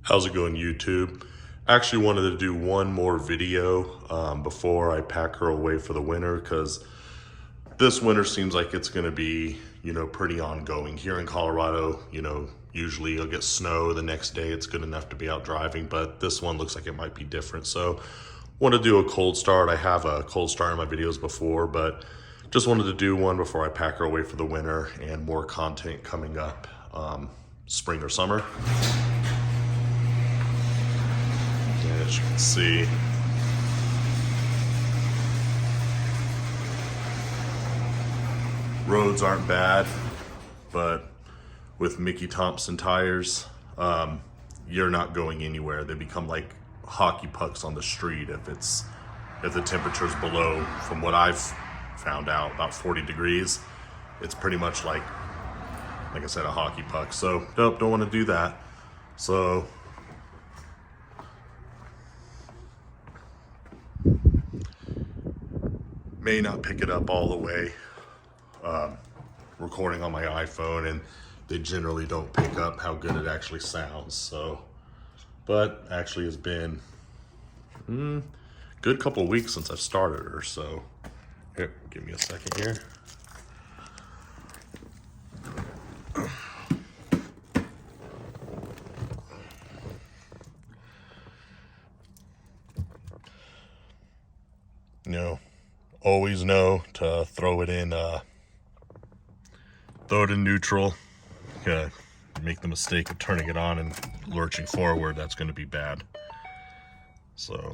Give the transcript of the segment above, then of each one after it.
How's it going, YouTube? Actually wanted to do one more video before I pack her away for the winter, because this winter seems like it's going to be, pretty ongoing. Here in Colorado, usually you'll get snow the next day. It's good enough to be out driving, but this one looks like it might be different. So want to do a cold start. I have a cold start in my videos before, but just wanted to do one before I pack her away for the winter, and more content coming up spring or summer. As you can see, roads aren't bad, but with Mickey Thompson tires, you're not going anywhere. They become like hockey pucks on the street if the temperature's below, from what I've found out, about 40 degrees. It's pretty much like I said, a hockey puck. So nope, don't want to do that. So may not pick it up all the way, recording on my iPhone, and they generally don't pick up how good it actually sounds. So, but actually it's been good couple of weeks since I've started her. So here, give me a second here. Always know to throw it in neutral. Make the mistake of turning it on and lurching forward. That's going to be bad. So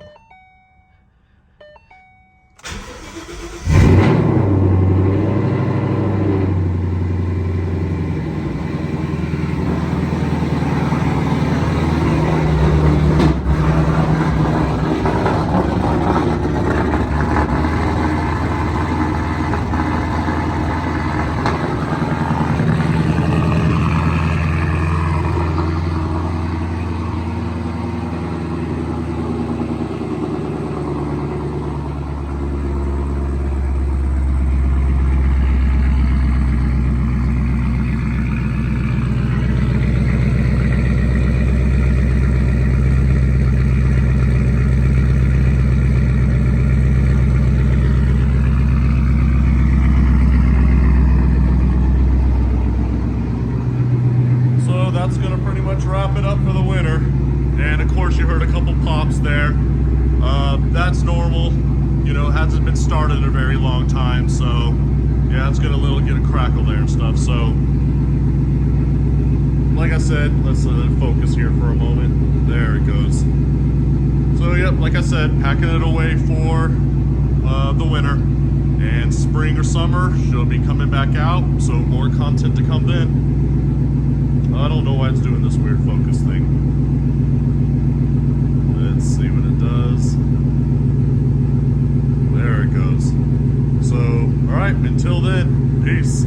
that's gonna pretty much wrap it up for the winter. And of course you heard a couple pops there. That's normal, hasn't been started in a very long time, so yeah, it's gonna get a crackle there and stuff. So like I said, let's focus here for a moment. There it goes. So yep, like I said, packing it away for the winter, and spring or summer she'll be coming back out, so more content to come then. I don't know why it's doing this weird focus thing. Let's see what it does. There it goes. So, alright, until then, peace.